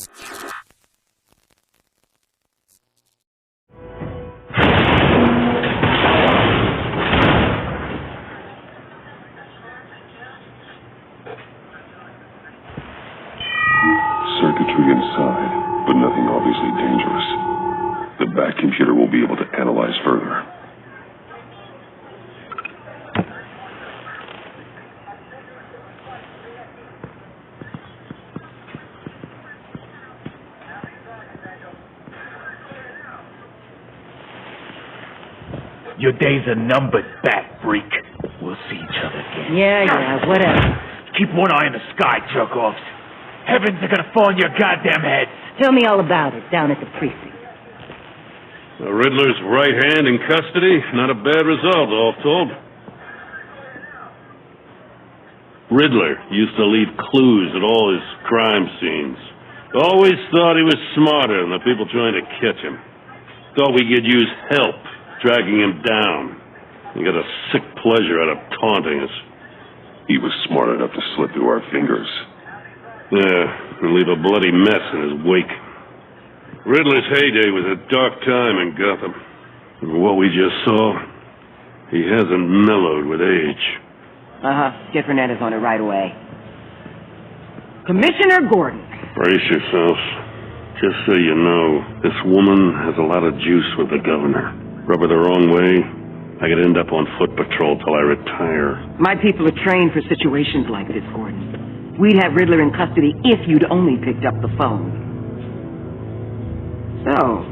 Circuitry inside, but nothing obviously dangerous. The back computer will be able to analyze further. Your days are numbered, bat freak. We'll see each other again. Yeah, whatever. Keep one eye in the sky, jerk-offs. Heavens are gonna fall on your goddamn heads. Tell me all about it down at the precinct. The Riddler's right hand in custody. Not a bad result, all told. Riddler used to leave clues at all his crime scenes. Always thought he was smarter than the people trying to catch him. Thought we could use help dragging him down. He got a sick pleasure out of taunting us. He was smart enough to slip through our fingers. Yeah, and leave a bloody mess in his wake. Riddler's heyday was a dark time in Gotham. And what we just saw, he hasn't mellowed with age. Get Fernandez on it right away. Commissioner Gordon. Brace yourselves. Just so you know, this woman has a lot of juice with the governor. Rub her the wrong way, I could end up on foot patrol till I retire. My people are trained for situations like this, Gordon. We'd have Riddler in custody if you'd only picked up the phone. So,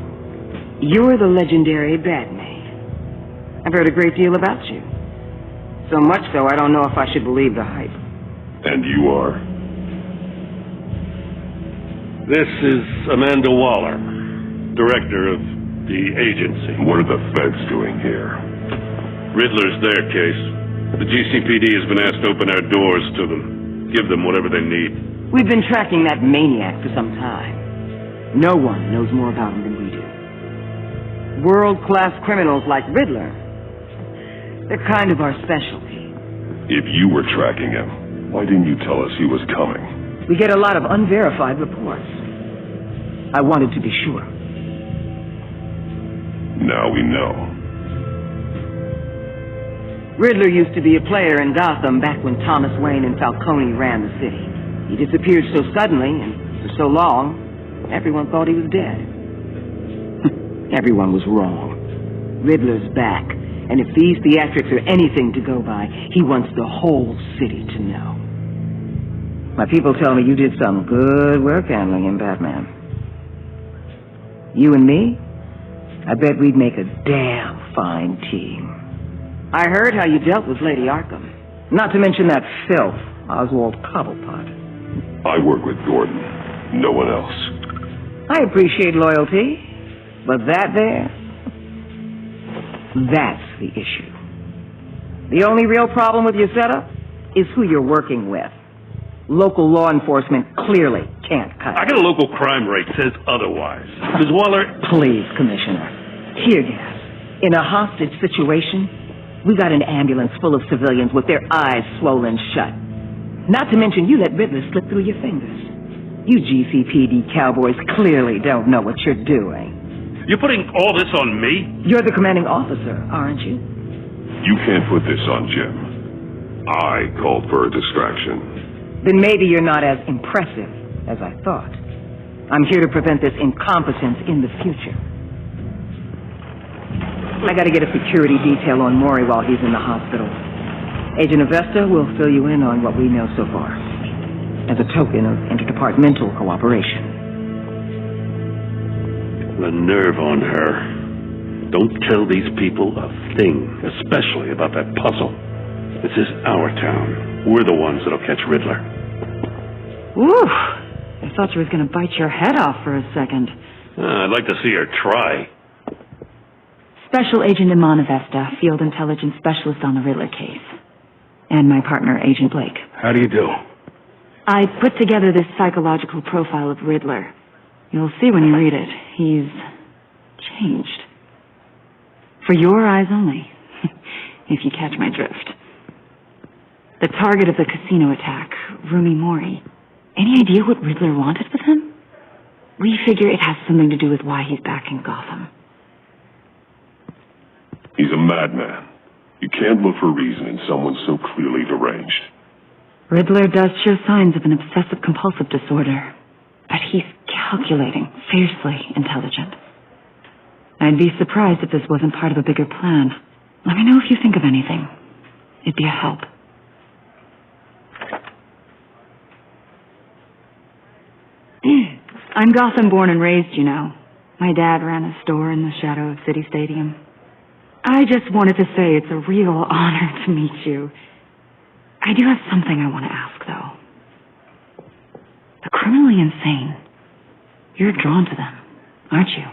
you're the legendary Batman. I've heard a great deal about you. So much so, I don't know if I should believe the hype. And you are? This is Amanda Waller, director of the agency. What are the feds doing here? Riddler's their case. The GCPD has been asked to open our doors to them. Give them whatever they need. We've been tracking that maniac for some time. No one knows more about him than we do. World-class criminals like Riddler, they're kind of our specialty. If you were tracking him, why didn't you tell us he was coming? We get a lot of unverified reports. I wanted to be sure. Now we know. Riddler used to be a player in Gotham back when Thomas Wayne and Falcone ran the city. He disappeared so suddenly and for so long, everyone thought he was dead. Everyone was wrong. Riddler's back, and if these theatrics are anything to go by, he wants the whole city to know. My people tell me you did some good work handling him, Batman. You and me? I bet we'd make a damn fine team. I heard how you dealt with Lady Arkham. Not to mention that filth, Oswald Cobblepot. I work with Gordon. No one else. I appreciate loyalty, but that's the issue. The only real problem with your setup is who you're working with. Local law enforcement clearly can't cut it. I got a local crime rate says otherwise. Ms. Waller... Please, Commissioner. Tear gas. In a hostage situation, we got an ambulance full of civilians with their eyes swollen shut. Not to mention you let Riddler slip through your fingers. You GCPD cowboys clearly don't know what you're doing. You're putting all this on me? You're the commanding officer, aren't you? You can't put this on Jim. I called for a distraction. Then maybe you're not as impressive as I thought. I'm here to prevent this incompetence in the future. I gotta get a security detail on Maury while he's in the hospital. Agent Avesta will fill you in on what we know so far, as a token of interdepartmental cooperation. The nerve on her. Don't tell these people a thing, especially about that puzzle. This is our town. We're the ones that'll catch Riddler. Ooh, I thought you was gonna bite your head off for a second. I'd like to see her try. Special Agent Iman Avesta, Field Intelligence Specialist on the Riddler case. And my partner, Agent Blake. How do you do? I put together this psychological profile of Riddler. You'll see when you read it. He's changed. For your eyes only, if you catch my drift. The target of the casino attack, Rumi Mori. Any idea what Riddler wanted with him? We figure it has something to do with why he's back in Gotham. He's a madman. You can't look for reason in someone so clearly deranged. Riddler does show signs of an obsessive-compulsive disorder, but he's calculating, fiercely intelligent. I'd be surprised if this wasn't part of a bigger plan. Let me know if you think of anything. It'd be a help. I'm Gotham born and raised, you know. My dad ran a store in the shadow of City Stadium. I just wanted to say it's a real honor to meet you. I do have something I want to ask, though. The criminally insane. You're drawn to them, aren't you?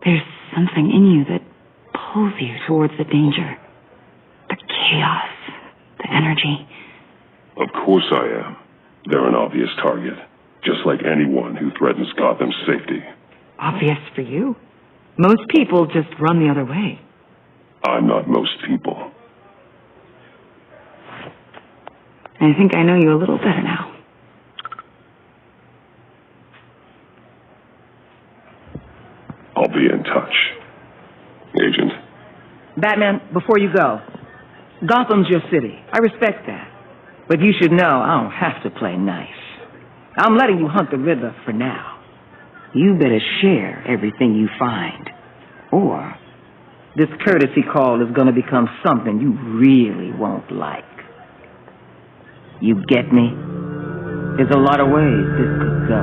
There's something in you that pulls you towards the danger. The chaos. The energy. Of course I am. They're an obvious target. Just like anyone who threatens Gotham's safety. Obvious for you. Most people just run the other way. I'm not most people. I think I know you a little better now. I'll be in touch. Agent. Batman, before you go, Gotham's your city. I respect that. But you should know I don't have to play nice. I'm letting you hunt the Riddler for now. You better share everything you find. Or this courtesy call is going to become something you really won't like. You get me? There's a lot of ways this could go.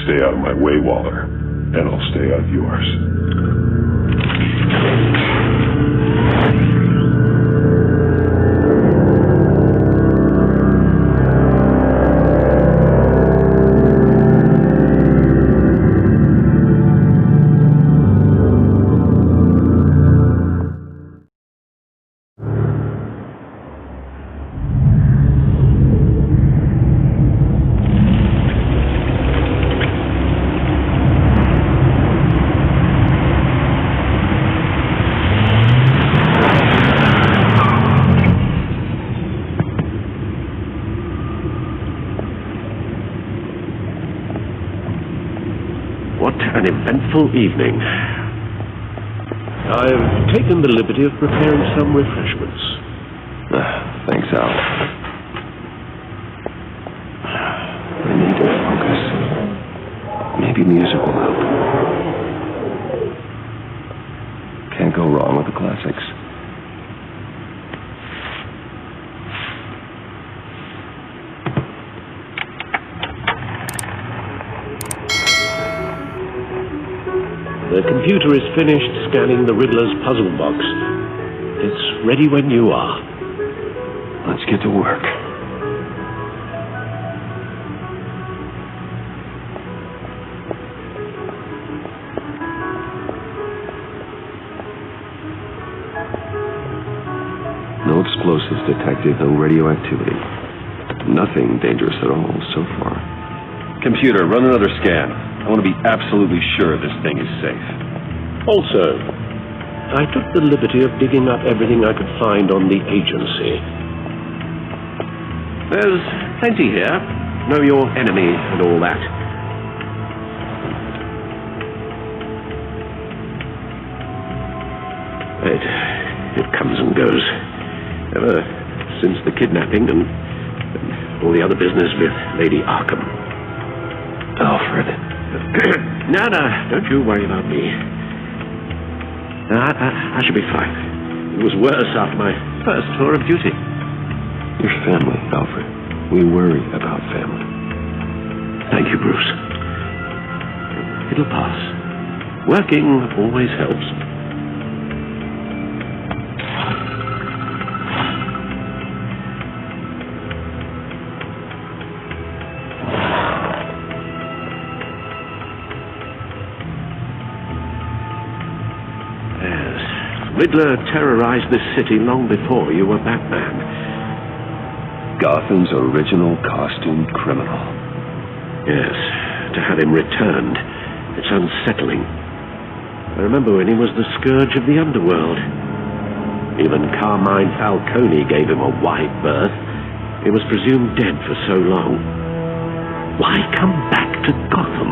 Stay out of my way, Waller. And I'll stay out of yours. An eventful evening. I've taken the liberty of preparing some refreshments. Thanks, Al. I need to focus. Maybe music will help. Can't go wrong with the classics. The computer is finished scanning the Riddler's puzzle box. It's ready when you are. Let's get to work. No explosives detected, no radioactivity. Nothing dangerous at all so far. Computer, run another scan. I want to be absolutely sure this thing is safe. Also, I took the liberty of digging up everything I could find on the agency. There's plenty here. Know your enemy and all that. It comes and goes. Ever since the kidnapping and all the other business with Lady Arkham. Alfred. No, don't you worry about me. I should be fine. It was worse after my first tour of duty. Your family, Alfred. We worry about family. Thank you, Bruce. It'll pass. Working always helps. Riddler terrorized this city long before you were Batman. Gotham's original costumed criminal. Yes, to have him returned, it's unsettling. I remember when he was the scourge of the underworld. Even Carmine Falcone gave him a wide berth. He was presumed dead for so long. Why come back to Gotham?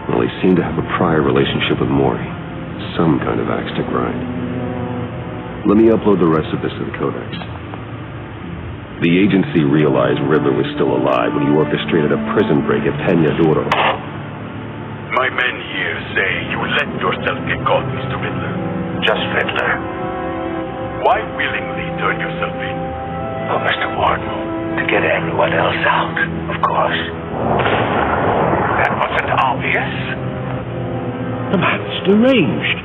Well, he seemed to have a prior relationship with Maury. Some kind of axe to grind. Let me upload the rest of this to the Codex. The agency realized Riddler was still alive when he orchestrated a prison break at Peña Duro. My men here say you let yourself get caught, Mr. Riddler. Just Riddler. Why willingly turn yourself in? Oh, Mr. Warden, to get everyone else out, of course. That wasn't obvious. The man's deranged.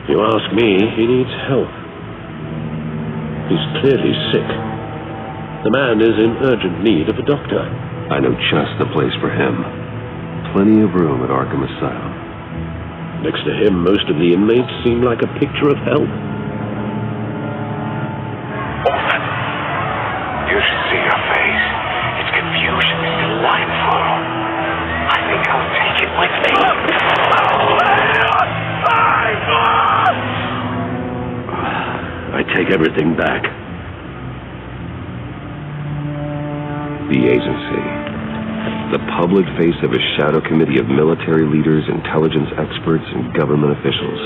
If you ask me, he needs help. He's clearly sick. The man is in urgent need of a doctor. I know just the place for him. Plenty of room at Arkham Asylum. Next to him, most of the inmates seem like a picture of health. Orphan, you should see your face. Its confusion is delightful. I think I'll take it with me. I take everything back. The agency. The public face of a shadow committee of military leaders, intelligence experts, and government officials.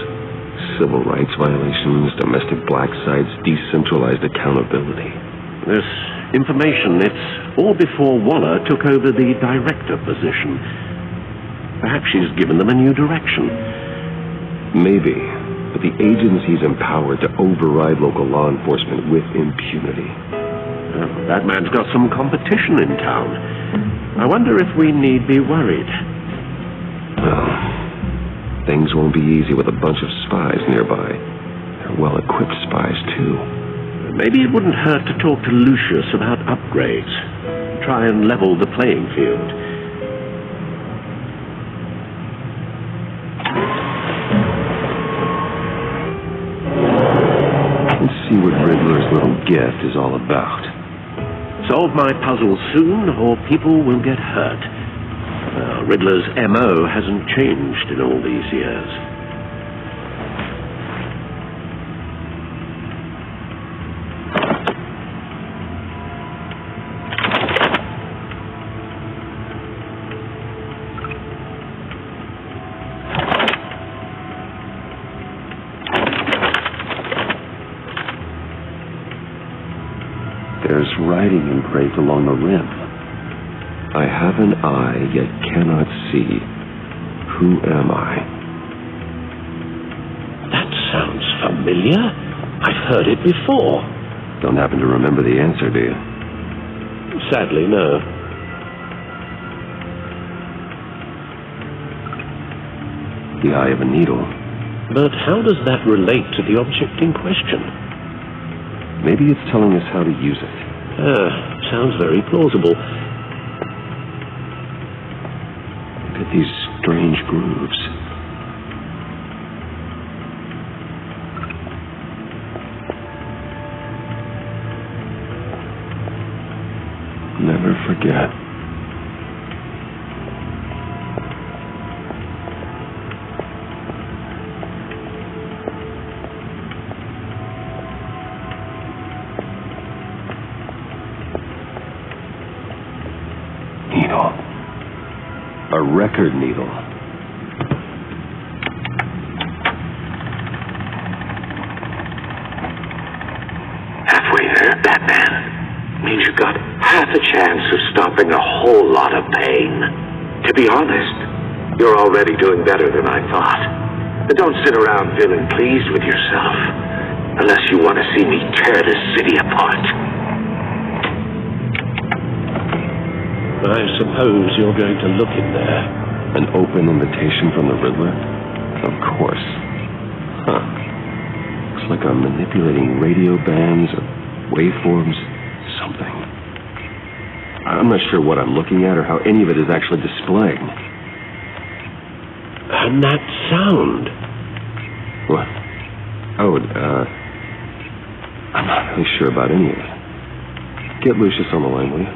Civil rights violations, domestic black sites, decentralized accountability. This information, it's all before Waller took over the director position. Perhaps she's given them a new direction. Maybe, but the agency's empowered to override local law enforcement with impunity. That man's got some competition in town. I wonder if we need be worried. Well, things won't be easy with a bunch of spies nearby. They're well-equipped spies, too. Maybe it wouldn't hurt to talk to Lucius about upgrades. Try and level the playing field. Let's see what Riddler's little gift is all about. Solve my puzzle soon, or people will get hurt. Riddler's M.O. hasn't changed in all these years. There's writing engraved along the rim. I have an eye, yet cannot see. Who am I? That sounds familiar. I've heard it before. Don't happen to remember the answer, do you? Sadly, no. The eye of a needle. But how does that relate to the object in question? Maybe it's telling us how to use it. Sounds very plausible. Look at these strange grooves. Never forget. A record needle. Halfway there, Batman. Means you got half a chance of stopping a whole lot of pain. To be honest, you're already doing better than I thought. But don't sit around feeling pleased with yourself, unless you want to see me tear this city apart. I suppose you're going to look in there. An open invitation from the Riddler? Of course. Huh. Looks like I'm manipulating radio bands or waveforms. Something. I'm not sure what I'm looking at or how any of it is actually displaying. And that sound. What? Oh, I'm not really sure about any of it. Get Lucius on the line, will you?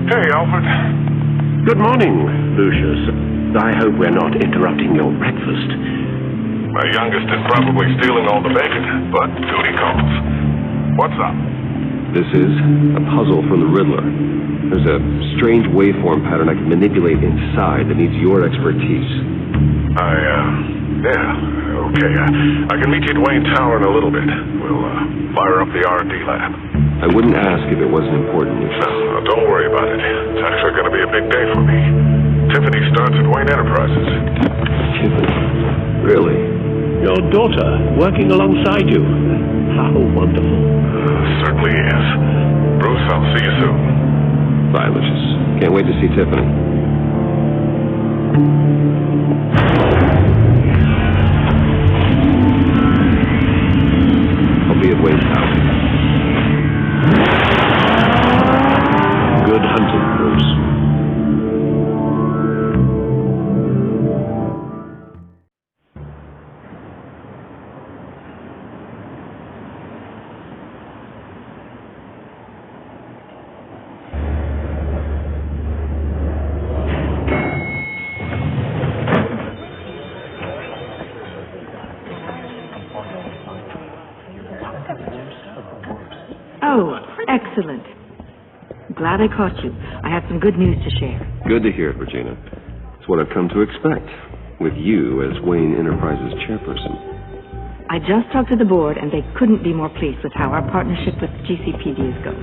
Hey, Alfred. Good morning, Lucius. I hope we're not interrupting your breakfast. My youngest is probably stealing all the bacon, but duty calls. What's up? This is a puzzle from the Riddler. There's a strange waveform pattern I can manipulate inside that needs your expertise. Yeah, okay. I can meet you at Wayne Tower in a little bit. We'll, fire up the R&D lab. I wouldn't ask if it wasn't important, Lucius. No, don't worry about it. It's actually going to be a big day for me. Tiffany starts at Wayne Enterprises. Tiffany? Really? Your daughter, working alongside you. How wonderful. Certainly is. Bruce, I'll see you soon. Bye, Lucius. Can't wait to see Tiffany. I'll be at Wayne Tower. Good hunting, Bruce. Oh, excellent. Glad I caught you. I have some good news to share. Good to hear it, Regina. It's what I've come to expect, with you as Wayne Enterprises chairperson. I just talked to the board, and they couldn't be more pleased with how our partnership with GCPD is going.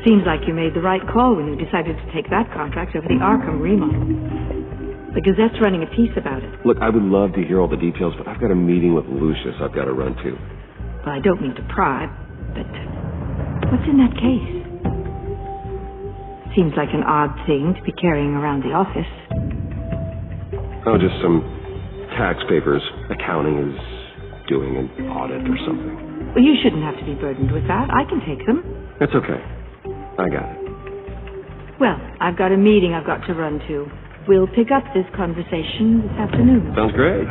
Seems like you made the right call when you decided to take that contract over the Arkham remodel. The Gazette's running a piece about it. Look, I would love to hear all the details, but I've got a meeting with Lucius I've got to run to. Well, I don't mean to pry, but what's in that case? Seems like an odd thing to be carrying around the office. Oh, just some tax papers. Accounting is doing an audit or something. Well, you shouldn't have to be burdened with that. I can take them. That's okay. I got it. Well, I've got a meeting I've got to run to. We'll pick up this conversation this afternoon. Sounds great.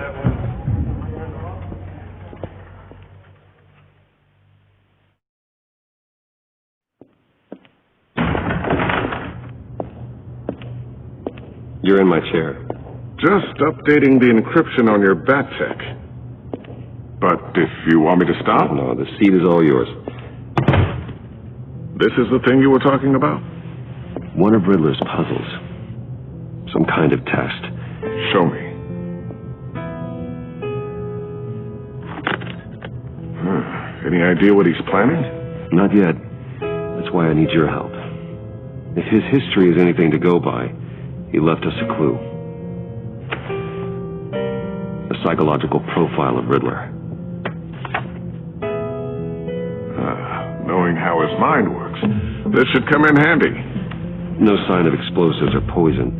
You're in my chair. Just updating the encryption on your BatTech. But if you want me to stop? No, the seat is all yours. This is the thing you were talking about? One of Riddler's puzzles. Some kind of test. Show me. Any idea what he's planning? Not yet. That's why I need your help. If his history is anything to go by, he left us a clue. A psychological profile of Riddler. Knowing how his mind works, this should come in handy. No sign of explosives or poison.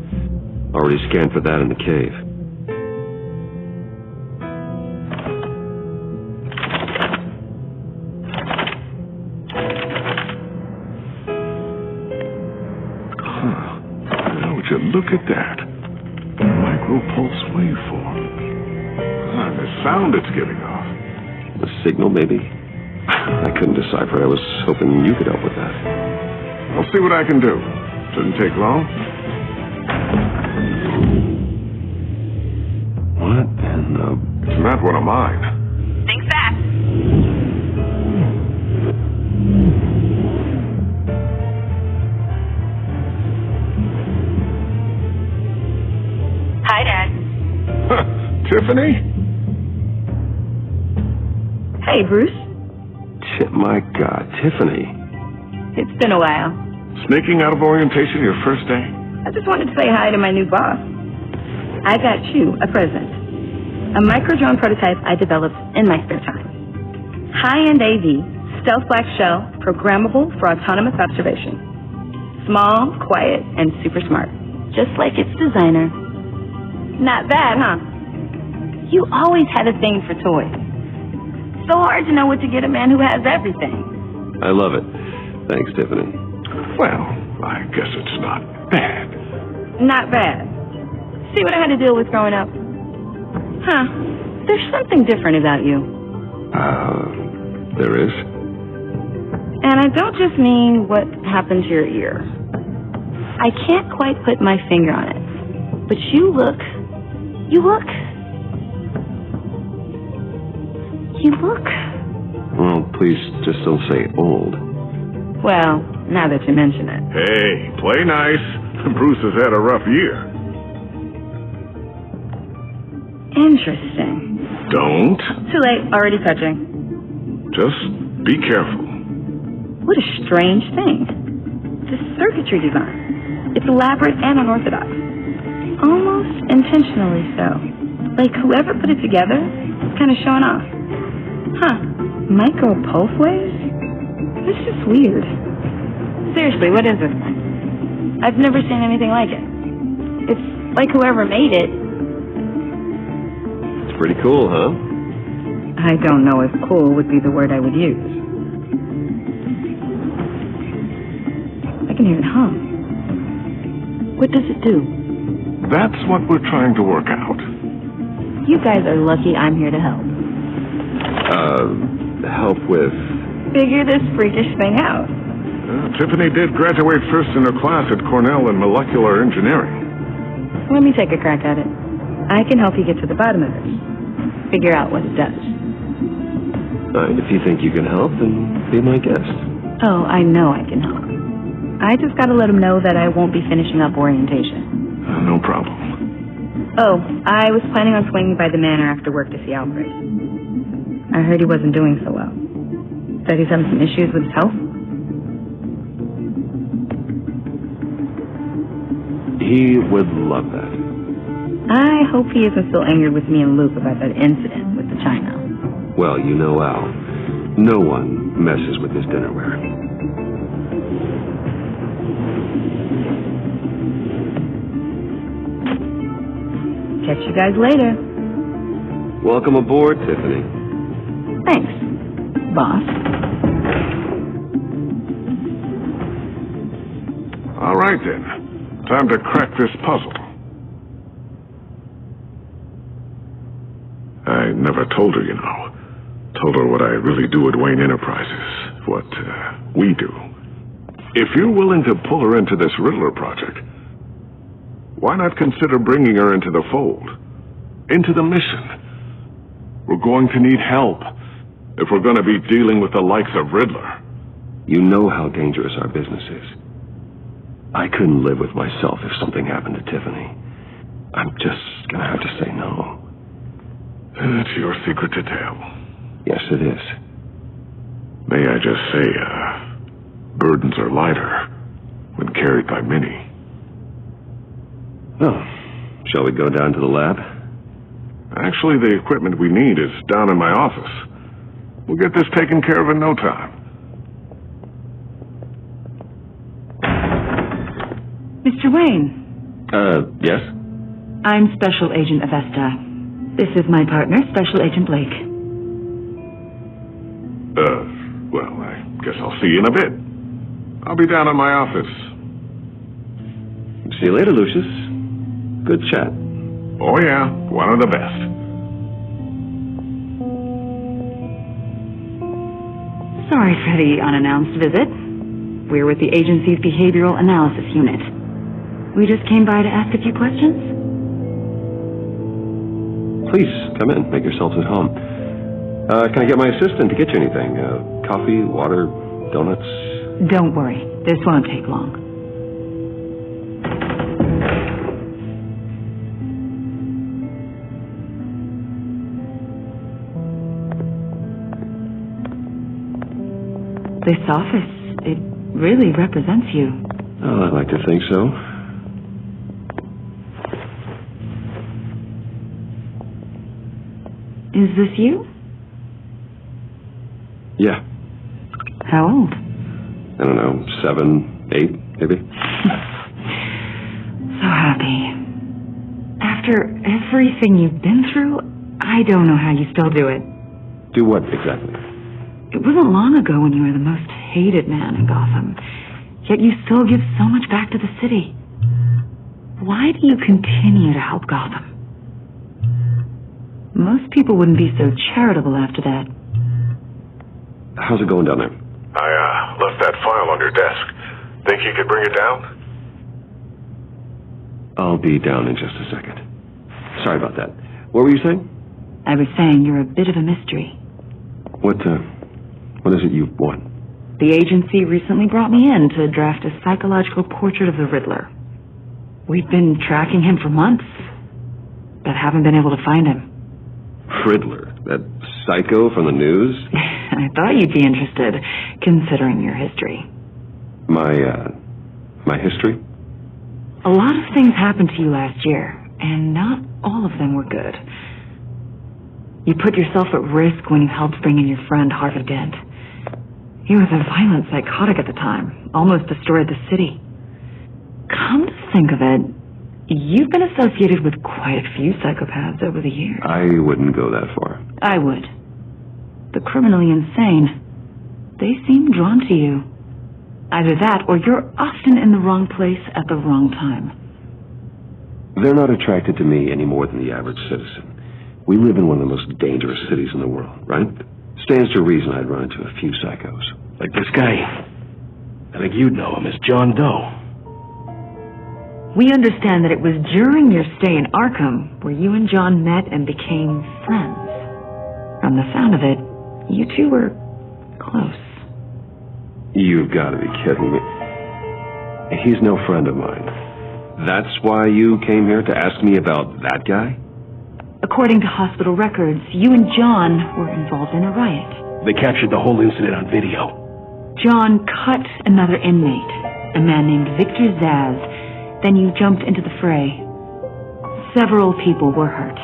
Already scanned for that in the cave. Now, would you look at that? Micropulse waveform. The sound it's giving off. A signal, maybe? I couldn't decipher. I was hoping you could help with that. I'll see what I can do. Shouldn't take long. What in the... It's not one of mine. Think fast. Hi, Dad. Tiffany? Hey, Bruce. My God, Tiffany. It's been a while. Sneaking out of orientation your first day? I just wanted to say hi to my new boss. I got you a present. A micro-drone prototype I developed in my spare time. High-end AV, stealth black shell, programmable for autonomous observation. Small, quiet, and super smart. Just like its designer. Not bad, huh? You always had a thing for toys. So hard to know what to get a man who has everything. I love it. Thanks, Tiffany. Well, I guess it's not bad. Not bad. See what I had to deal with growing up? Huh. There's something different about you. There is? And I don't just mean what happened to your ear. I can't quite put my finger on it. But you look you look. Well, please just don't say old. Well, now that you mention it. Hey, play nice. Bruce has had a rough year. Interesting. Don't. Too late. Already touching. Just be careful. What a strange thing. This circuitry design. It's elaborate and unorthodox. Almost intentionally so. Like whoever put it together is kind of showing off. Huh. Micro pulse waves? It's just weird. Seriously, what is this thing? I've never seen anything like it. It's like whoever made it. It's pretty cool, huh? I don't know if cool would be the word I would use. I can hear it hum. What does it do? That's what we're trying to work out. You guys are lucky I'm here to help. Help with... Figure this freakish thing out. Tiffany did graduate first in her class at Cornell in molecular engineering. Let me take a crack at it. I can help you get to the bottom of it. Figure out what it does. If you think you can help, then be my guest. Oh, I know I can help. I just gotta let him know that I won't be finishing up orientation. No problem. Oh, I was planning on swinging by the manor after work to see Alfred. I heard he wasn't doing so well. Said he's having some issues with his health. He would love that. I hope he isn't still angered with me and Luke about that incident with the china. Well, you know, Al, no one messes with his dinnerware. Catch you guys later. Welcome aboard, Tiffany. Thanks, boss. All right, then. Time to crack this puzzle. I never told her, you know. Told her what I really do at Wayne Enterprises. What we do. If you're willing to pull her into this Riddler project, why not consider bringing her into the fold? Into the mission? We're going to need help if we're going to be dealing with the likes of Riddler. You know how dangerous our business is. I couldn't live with myself if something happened to Tiffany. I'm just gonna have to say no. It's your secret to tell. Yes, it is. May I just say, burdens are lighter when carried by many. Oh, shall we go down to the lab? Actually, the equipment we need is down in my office. We'll get this taken care of in no time. Mr. Wayne. Yes? I'm Special Agent Avesta. This is my partner, Special Agent Blake. Well, I guess I'll see you in a bit. I'll be down in my office. See you later, Lucius. Good chat. Oh, yeah. One of the best. Sorry for the unannounced visit. We're with the agency's Behavioral Analysis Unit. We just came by to ask a few questions. Please, come in. Make yourselves at home. Can I get my assistant to get you anything? Coffee, water, donuts? Don't worry. This won't take long. This office, it really represents you. Oh, I'd like to think so. Is this you? Yeah. How old? I don't know, 7, 8, maybe? So happy. After everything you've been through, I don't know how you still do it. Do what exactly? It wasn't long ago when you were the most hated man in Gotham, yet you still give so much back to the city. Why do you continue to help Gotham? Most people wouldn't be so charitable after that. How's it going down there? I left that file on your desk. Think you could bring it down? I'll be down in just a second. Sorry about that. What were you saying? I was saying you're a bit of a mystery. What is it you want? The agency recently brought me in to draft a psychological portrait of the Riddler. We've been tracking him for months, but haven't been able to find him. Riddler? That psycho from the news? I thought you'd be interested, considering your history. My history? A lot of things happened to you last year, and not all of them were good. You put yourself at risk when you helped bring in your friend Harvey Dent. He was a violent psychotic at the time, almost destroyed the city. Come to think of it, you've been associated with quite a few psychopaths over the years. I wouldn't go that far. I would. The criminally insane, they seem drawn to you. Either that, or you're often in the wrong place at the wrong time. They're not attracted to me any more than the average citizen. We live in one of the most dangerous cities in the world, right? Stands to reason I'd run into a few psychos. Like this guy. I think you'd know him as John Doe. We understand that it was during your stay in Arkham where you and John met and became friends. From the sound of it, you two were close. You've got to be kidding me. He's no friend of mine. That's why you came here to ask me about that guy? According to hospital records, you and John were involved in a riot. They captured the whole incident on video. John cut another inmate, a man named Victor Zaz. Then you jumped into the fray. Several people were hurt.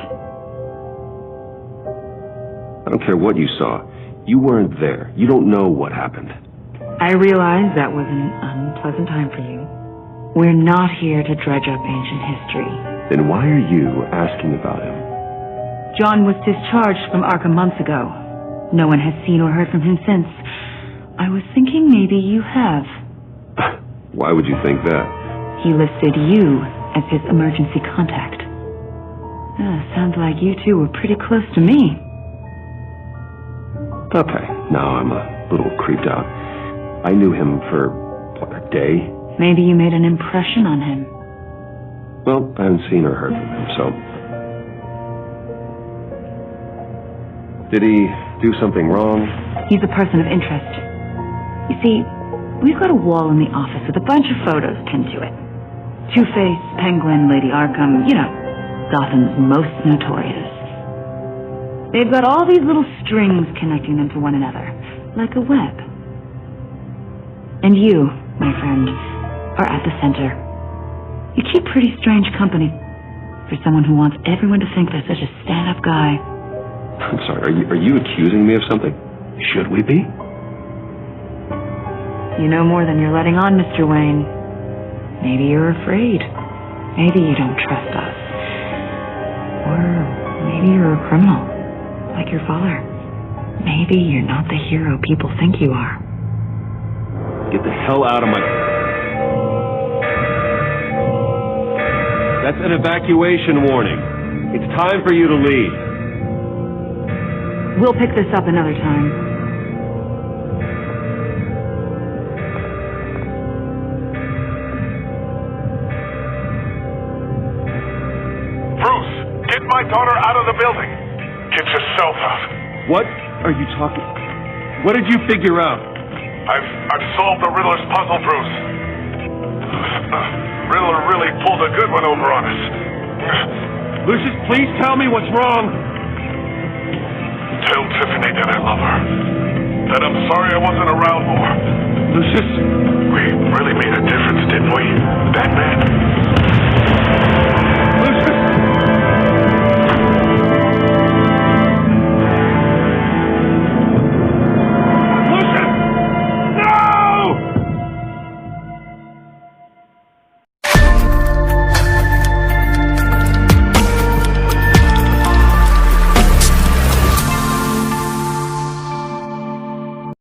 I don't care what you saw. You weren't there. You don't know what happened. I realize that was an unpleasant time for you. We're not here to dredge up ancient history. Then why are you asking about him? John was discharged from Arkham months ago. No one has seen or heard from him since. I was thinking maybe you have. Why would you think that? He listed you as his emergency contact. Sounds like you two were pretty close to me. Okay, now I'm a little creeped out. I knew him for, a day? Maybe you made an impression on him. Well, I haven't seen or heard from him, so... Did he do something wrong? He's a person of interest. You see, we've got a wall in the office with a bunch of photos pinned to it. Two-Face, Penguin, Lady Arkham, you know, Gotham's most notorious. They've got all these little strings connecting them to one another, like a web. And you, my friend, are at the center. You keep pretty strange company for someone who wants everyone to think they're such a stand-up guy. I'm sorry, are you accusing me of something? Should we be? You know more than you're letting on, Mr. Wayne. Maybe you're afraid. Maybe you don't trust us. Or maybe you're a criminal, like your father. Maybe you're not the hero people think you are. Get the hell out of my... That's an evacuation warning. It's time for you to leave. We'll pick this up another time. Bruce, get my daughter out of the building. Get yourself out. What are you talking... What did you figure out? I've solved the Riddler's puzzle, Bruce. Riddler really pulled a good one over on us. Lucius, please tell me what's wrong. Tell Tiffany that I love her. That I'm sorry I wasn't around more. Lucius? We really made a difference, didn't we, Batman?